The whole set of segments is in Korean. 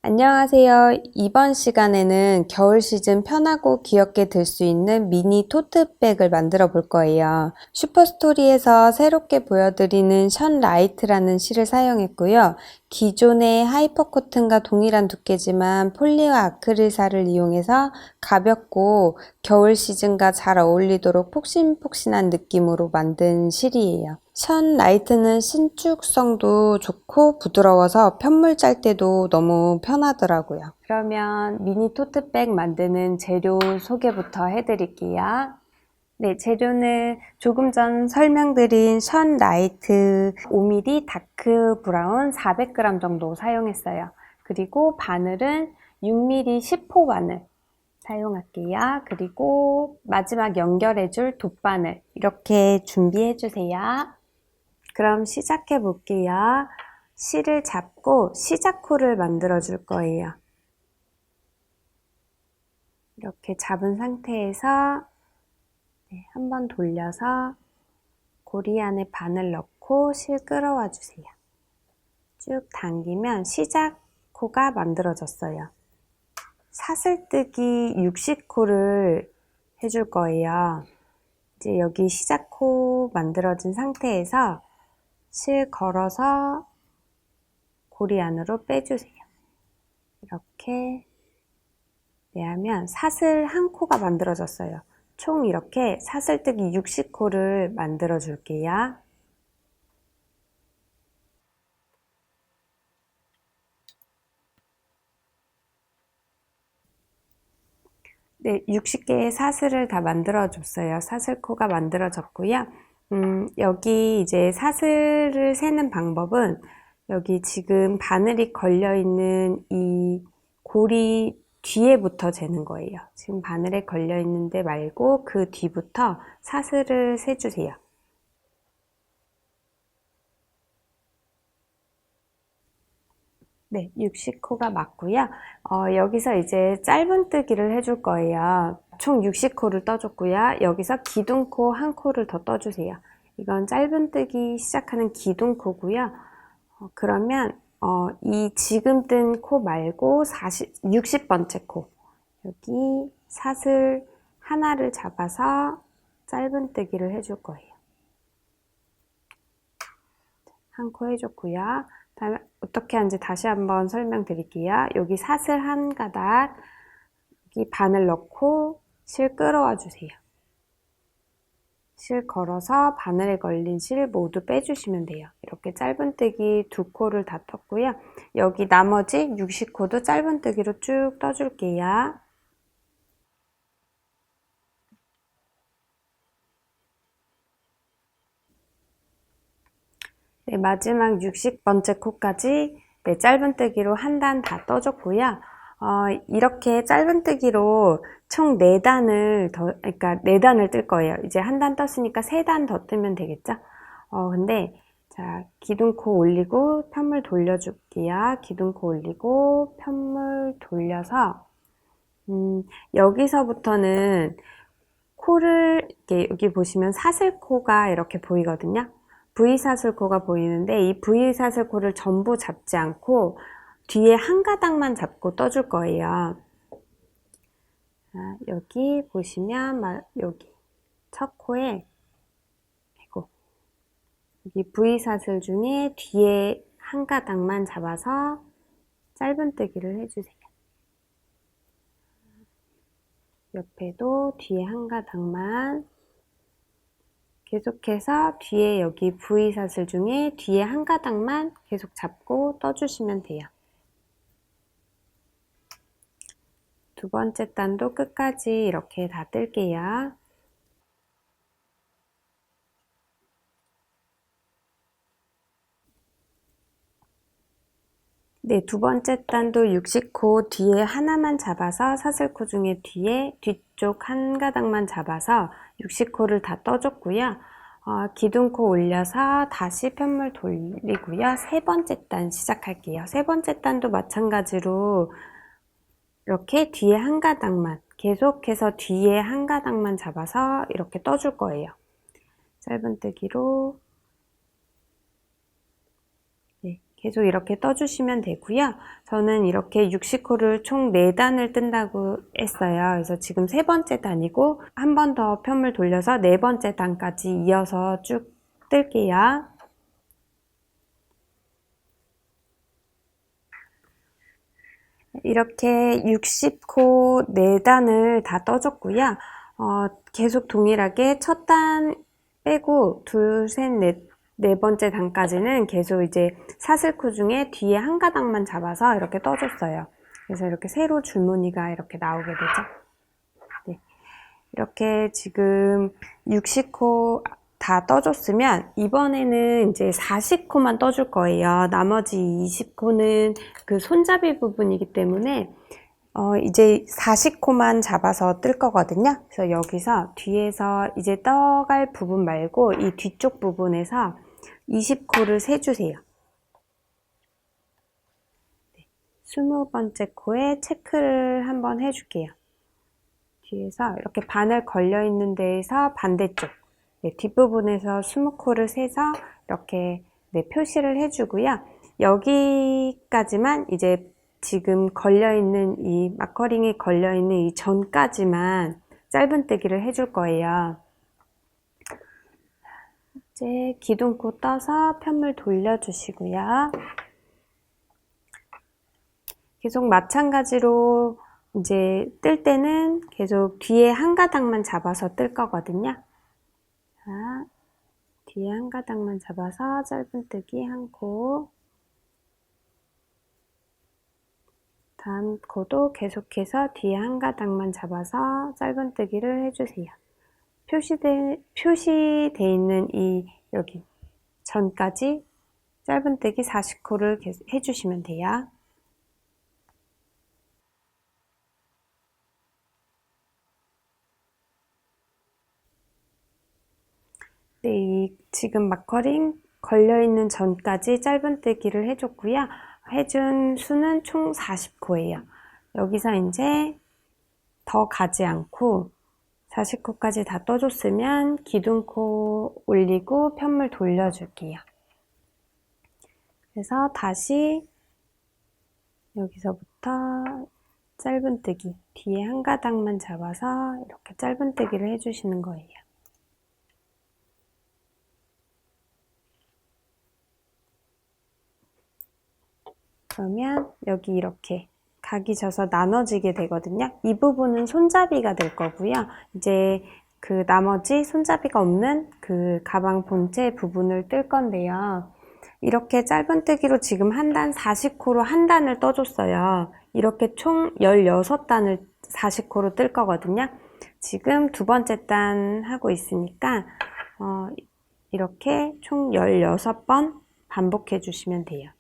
안녕하세요. 이번 시간에는 겨울 시즌 편하고 귀엽게 들 수 있는 미니 토트백을 만들어 볼 거예요. 슈퍼스토리에서 새롭게 보여드리는 션 라이트라는 실을 사용했고요. 기존의 하이퍼 코튼과 동일한 두께지만 폴리와 아크릴사를 이용해서 가볍고 겨울 시즌과 잘 어울리도록 폭신폭신한 느낌으로 만든 실이에요. 션 라이트는 신축성도 좋고 부드러워서 편물 짤 때도 너무 편하더라고요. 그러면 미니 토트백 만드는 재료 소개부터 해드릴게요. 네, 재료는 조금 전 설명드린 션 라이트 5mm 다크 브라운 400g 정도 사용했어요. 그리고 바늘은 6mm 10호 바늘 사용할게요. 그리고 마지막 연결해줄 돗바늘 이렇게 준비해주세요. 그럼 시작해 볼게요. 실을 잡고 시작코를 만들어 줄 거예요. 이렇게 잡은 상태에서 한번 돌려서 고리 안에 바늘 넣고 실 끌어와 주세요. 쭉 당기면 시작코가 만들어졌어요. 사슬뜨기 60코를 해줄 거예요. 이제 여기 시작코 만들어진 상태에서 실 걸어서 고리 안으로 빼주세요. 이렇게 빼면 사슬 한 코가 만들어졌어요. 총 이렇게 사슬뜨기 60코를 만들어 줄게요. 네, 60개의 사슬을 다 만들어 줬어요. 사슬코가 만들어졌고요. 여기 이제 사슬을 세는 방법은 여기 지금 바늘이 걸려 있는 이 고리 뒤에부터 재는 거예요. 지금 바늘에 걸려 있는데 말고 그 뒤부터 사슬을 세주세요. 네, 60코가 맞고요. 여기서 이제 짧은뜨기를 해줄 거예요. 총 60코를 떠줬고요. 여기서 기둥코 한 코를 더 떠주세요. 이건 짧은뜨기 시작하는 기둥코고요. 그러면 이 지금 뜬 코 말고 60번째 코 여기 사슬 하나를 잡아서 짧은뜨기를 해줄 거예요. 한 코 해줬고요. 다음에 어떻게 하는지 다시 한번 설명드릴게요. 여기 사슬 한 가닥 여기 바늘 넣고 실 끌어와 주세요. 실 걸어서 바늘에 걸린 실 모두 빼주시면 돼요. 이렇게 짧은뜨기 2코를 다 떴고요. 여기 나머지 60코도 짧은뜨기로 쭉 떠줄게요. 네, 마지막 60번째 코까지 짧은뜨기로 한 단 다 떠줬고요. 이렇게 짧은뜨기로 총 4단을 그러니까 4단을 뜰 거예요. 이제 한 단 떴으니까 3단 더 뜨면 되겠죠? 근데 자, 기둥코 올리고 편물 돌려줄게요. 기둥코 올리고 편물 돌려서 여기서부터는 코를 이렇게 여기 보시면 사슬코가 이렇게 보이거든요. V사슬코가 보이는데 이 V사슬코를 전부 잡지 않고 뒤에 한 가닥만 잡고 떠줄 거예요. 여기 보시면 여기 첫 코에 여기 V사슬 중에 뒤에 한 가닥만 잡아서 짧은뜨기를 해주세요. 옆에도 뒤에 한 가닥만 계속해서 뒤에 여기 V사슬 중에 뒤에 한 가닥만 계속 잡고 떠주시면 돼요. 두 번째 단도 끝까지 이렇게 다 뜰게요. 네, 두 번째 단도 60코 뒤에 하나만 잡아서 사슬코 중에 뒤쪽 한 가닥만 잡아서 60코를 다 떠줬고요. 기둥코 올려서 다시 편물 돌리고요. 세 번째 단 시작할게요. 세 번째 단도 마찬가지로 이렇게 뒤에 한 가닥만 계속해서 뒤에 한 가닥만 잡아서 이렇게 떠줄 거예요. 짧은뜨기로 계속 이렇게 떠주시면 되고요. 저는 이렇게 60코를 총 4단을 뜬다고 했어요. 그래서 지금 3번째 단이고 한 번 더 편물 돌려서 4번째 단까지 이어서 쭉 뜰게요. 이렇게 60코 4단을 다 떠줬고요. 계속 동일하게 첫 단 빼고 둘, 셋, 네 번째 단까지는 계속 이제 사슬코 중에 뒤에 한 가닥만 잡아서 이렇게 떠줬어요. 그래서 이렇게 세로 줄무늬가 이렇게 나오게 되죠. 네. 이렇게 지금 60코 다 떠줬으면 이번에는 이제 40코만 떠줄 거예요. 나머지 20코는 그 손잡이 부분이기 때문에 이제 40코만 잡아서 뜰 거거든요. 그래서 여기서 뒤에서 이제 떠갈 부분 말고 이 뒤쪽 부분에서 20코를 세주세요. 20번째 코에 체크를 한번 해줄게요. 뒤에서 이렇게 바늘 걸려있는 데에서 반대쪽 뒷부분에서 20코를 세서 이렇게 표시를 해주고요. 여기까지만 이제 지금 걸려있는 이 마커링이 걸려있는 이 전까지만 짧은뜨기를 해줄 거예요. 이제 기둥코 떠서 편물 돌려주시고요. 계속 마찬가지로 이제 뜰 때는 계속 뒤에 한 가닥만 잡아서 뜰 거거든요. 자, 뒤에 한 가닥만 잡아서 짧은뜨기 한 코, 다음 코도 계속해서 뒤에 한 가닥만 잡아서 짧은뜨기를 해주세요. 표시돼 있는 이 여기 전까지 짧은뜨기 40코를 해주시면 돼요. 네, 지금 마커링 걸려있는 전까지 짧은뜨기를 해줬고요. 해준 수는 총 40코예요. 여기서 이제 더 가지 않고 40코까지 다 떠줬으면 기둥코 올리고 편물 돌려줄게요. 그래서 다시 여기서부터 짧은뜨기, 뒤에 한 가닥만 잡아서 이렇게 짧은뜨기를 해주시는 거예요. 그러면 여기 이렇게 각이 져서 나눠지게 되거든요. 이 부분은 손잡이가 될 거고요. 이제 그 나머지 손잡이가 없는 그 가방 본체 부분을 뜰 건데요. 이렇게 짧은뜨기로 지금 한 단 40코로 한 단을 떠줬어요. 이렇게 총 16단을 40코로 뜰 거거든요. 지금 두 번째 단 하고 있으니까 이렇게 총 16번 반복해 주시면 돼요.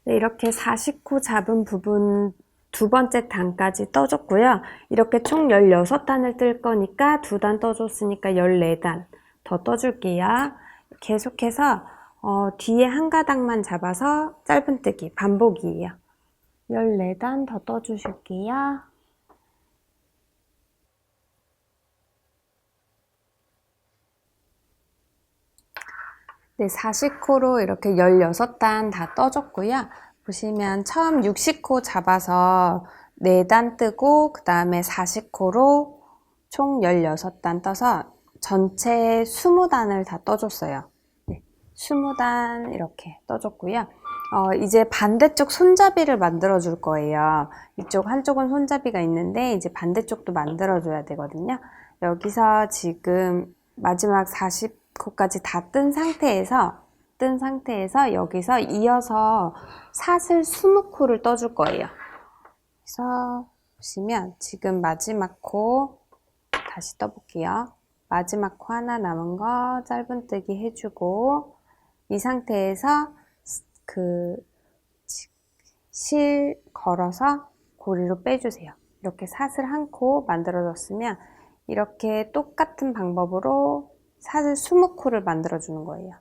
네, 이렇게 40코 잡은 부분 두 번째 단까지 떠줬고요. 이렇게 총 16단을 뜰 거니까 두 단 떠줬으니까 14단 더 떠줄게요. 계속해서 뒤에 한 가닥만 잡아서 짧은뜨기 반복이에요. 14단 더 떠주실게요. 네, 40코로 이렇게 16단 다 떠줬고요. 보시면 처음 60코 잡아서 4단 뜨고 그 다음에 40코로 총 16단 떠서 전체 20단을 다 떠줬어요. 네, 20단 이렇게 떠줬고요. 이제 반대쪽 손잡이를 만들어 줄 거예요. 이쪽 한쪽은 손잡이가 있는데 이제 반대쪽도 만들어 줘야 되거든요. 여기서 지금 마지막 40코까지 다 뜬 상태에서 여기서 이어서 사슬 20코를 떠줄 거예요. 그래서 보시면 지금 마지막 코 다시 떠볼게요. 마지막 코 하나 남은 거 짧은뜨기 해주고 이 상태에서 그 실 걸어서 고리로 빼주세요. 이렇게 사슬 한 코 만들어줬으면 이렇게 똑같은 방법으로 사슬 20코를 만들어주는 거예요.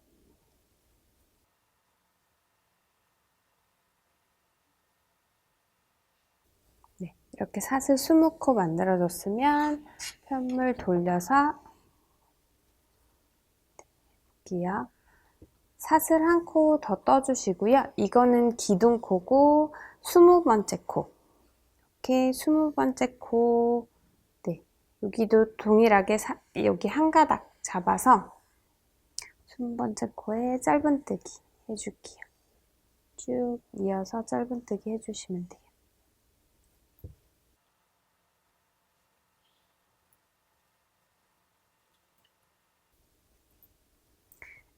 이렇게 사슬 20코 만들어줬으면 편물 돌려서 볼게요. 사슬 1코 더 떠주시고요. 이거는 기둥코고 20번째 코. 이렇게 20번째 코, 네, 여기도 동일하게 여기 한 가닥 잡아서 20번째 코에 짧은뜨기 해줄게요. 쭉 이어서 짧은뜨기 해주시면 돼요.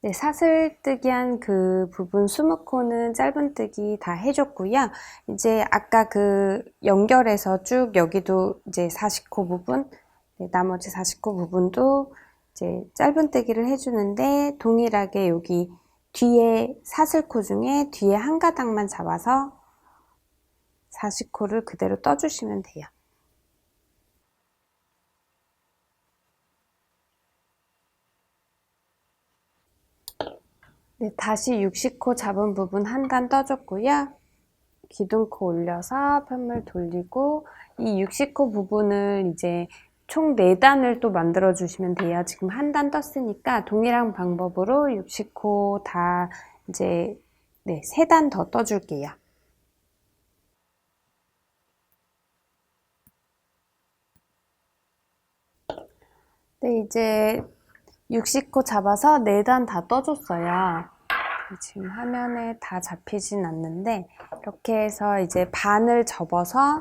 네, 사슬뜨기 한 그 부분 20코는 짧은뜨기 다 해줬고요. 이제 아까 그 연결해서 쭉 여기도 이제 40코 부분, 네, 나머지 40코 부분도 이제 짧은뜨기를 해주는데 동일하게 여기 뒤에 사슬코 중에 뒤에 한 가닥만 잡아서 40코를 그대로 떠주시면 돼요. 네, 다시 60코 잡은 부분 한 단 떠줬고요. 기둥코 올려서 편물 돌리고 이 60코 부분을 이제 총 4단을 또 만들어 주시면 돼요. 지금 한 단 떴으니까 동일한 방법으로 60코 다 이제 네, 3단 더 떠줄게요. 네, 이제 60코 잡아서 4단 다 떠줬어요. 지금 화면에 다 잡히진 않는데 이렇게 해서 이제 반을 접어서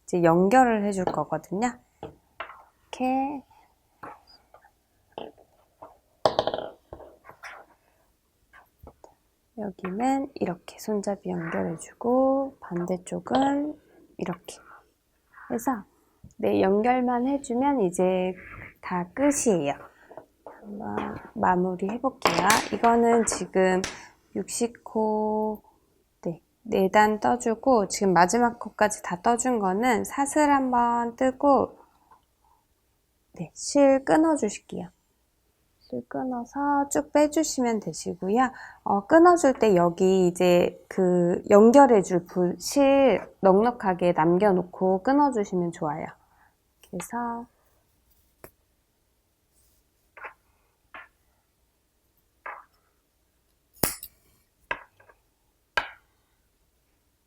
이제 연결을 해줄 거거든요. 이렇게 여기는 이렇게 손잡이 연결해주고 반대쪽은 이렇게 해서 네, 연결만 해주면 이제 다 끝이에요. 한번 마무리 해볼게요. 이거는 지금 60코 네, 4단 떠주고 지금 마지막 코까지 다 떠준 거는 사슬 한번 뜨고 네, 실 끊어주실게요. 실 끊어서 쭉 빼주시면 되시고요. 끊어줄 때 여기 이제 그 연결해줄 실 넉넉하게 남겨놓고 끊어주시면 좋아요. 그래서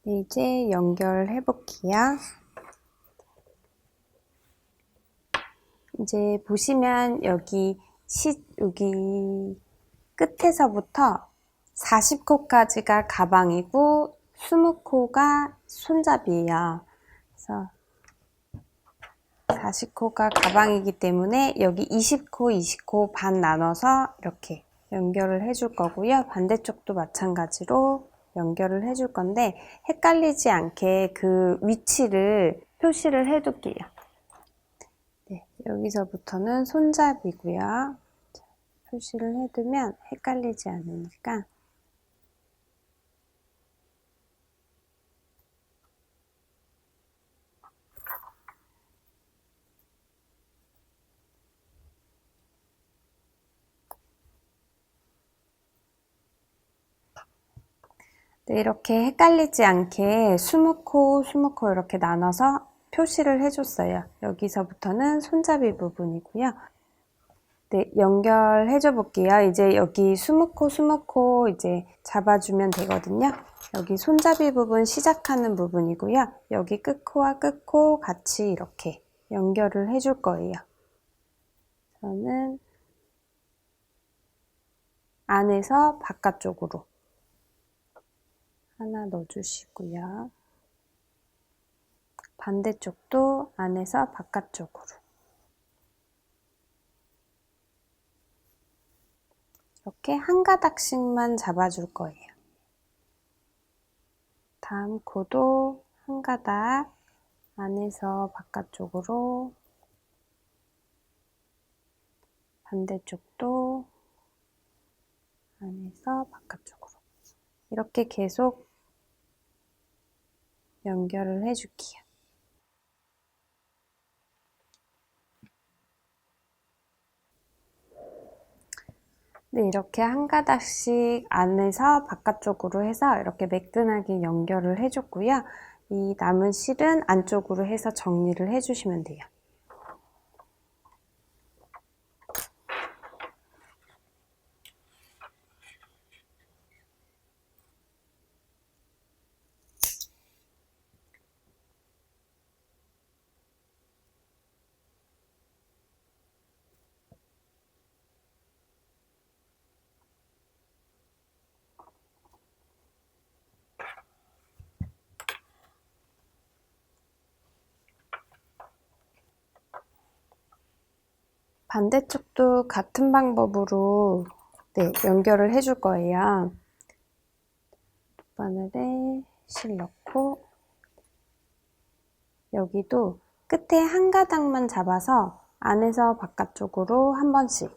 네, 이제 연결해 볼게요. 이제 보시면 여기 끝에서부터 40코까지가 가방이고 20코가 손잡이에요. 그래서 40코가 가방이기 때문에 여기 20코, 20코 반 나눠서 이렇게 연결을 해줄 거고요. 반대쪽도 마찬가지로 연결을 해줄 건데 헷갈리지 않게 그 위치를 표시를 해둘게요. 네, 여기서부터는 손잡이고요. 표시를 해두면 헷갈리지 않으니까 네, 이렇게 헷갈리지 않게 20코, 20코 이렇게 나눠서 표시를 해줬어요. 여기서부터는 손잡이 부분이고요. 네, 연결해줘 볼게요. 이제 여기 20코, 20코 이제 잡아주면 되거든요. 여기 손잡이 부분 시작하는 부분이고요. 여기 끝코와 끝코 같이 이렇게 연결을 해줄 거예요. 저는 안에서 바깥쪽으로 하나 넣어주시고요. 반대쪽도 안에서 바깥쪽으로 이렇게 한 가닥씩만 잡아줄 거예요. 다음 코도 한 가닥 안에서 바깥쪽으로 반대쪽도 안에서 바깥쪽으로 이렇게 계속 연결을 해줄게요. 네, 이렇게 한 가닥씩 안에서 바깥쪽으로 해서 이렇게 매끈하게 연결을 해줬고요. 이 남은 실은 안쪽으로 해서 정리를 해주시면 돼요. 반대쪽도 같은 방법으로 연결을 해줄 거예요. 바늘에 실 넣고 여기도 끝에 한 가닥만 잡아서 안에서 바깥쪽으로 한 번씩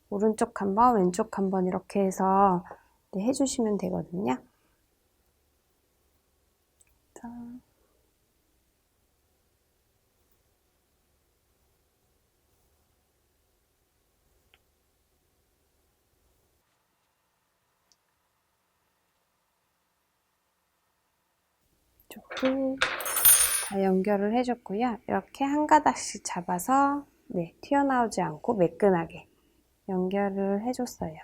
오른쪽 한 번, 왼쪽 한 번 이렇게 해서 해주시면 되거든요. 자. 이쪽도 다 연결을 해줬고요. 이렇게 한 가닥씩 잡아서 튀어나오지 않고 매끈하게 연결을 해줬어요.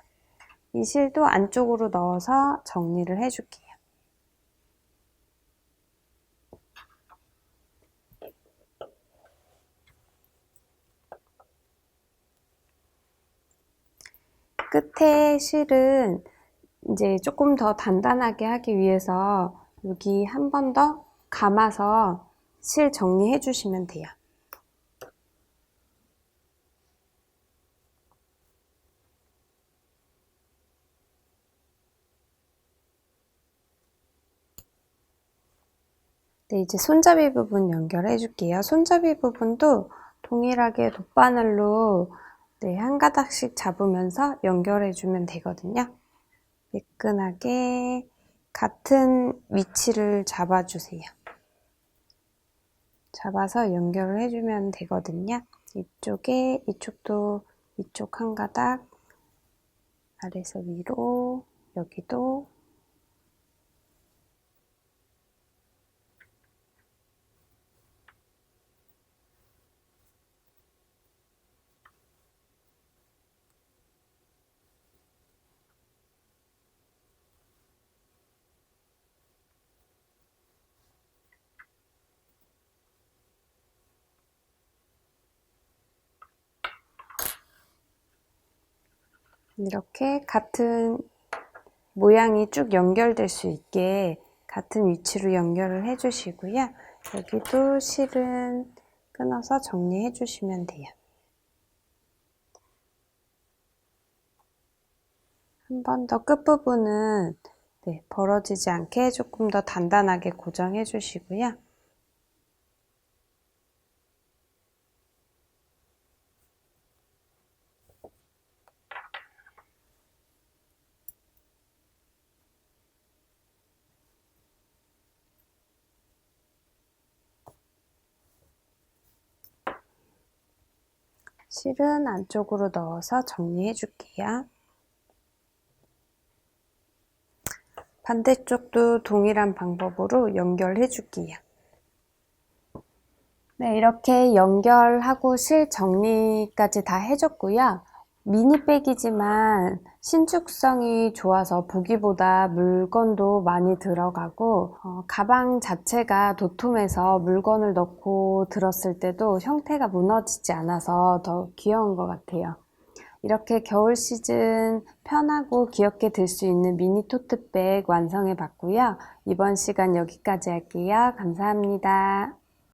이 실도 안쪽으로 넣어서 정리를 해줄게요. 끝에 실은 이제 조금 더 단단하게 하기 위해서 여기 한 번 더 감아서 실 정리해 주시면 돼요. 이제 손잡이 부분 연결해 줄게요. 손잡이 부분도 동일하게 돗바늘로 한 가닥씩 잡으면서 연결해 주면 되거든요. 매끈하게 같은 위치를 잡아주세요. 잡아서 연결을 해주면 되거든요. 이쪽도 이쪽 한 가닥, 아래서 위로, 여기도 이렇게 같은 모양이 쭉 연결될 수 있게 같은 위치로 연결을 해주시고요. 여기도 실은 끊어서 정리해 주시면 돼요. 한 번 더 끝부분은 벌어지지 않게 조금 더 단단하게 고정해 주시고요. 실은 안쪽으로 넣어서 정리해 줄게요. 반대쪽도 동일한 방법으로 연결해 줄게요. 이렇게 연결하고 실 정리까지 다 해줬고요. 미니백이지만 신축성이 좋아서 보기보다 물건도 많이 들어가고 가방 자체가 도톰해서 물건을 넣고 들었을 때도 형태가 무너지지 않아서 더 귀여운 것 같아요. 이렇게 겨울 시즌 편하고 귀엽게 들 수 있는 미니 토트백 완성해 봤고요. 이번 시간 여기까지 할게요. 감사합니다.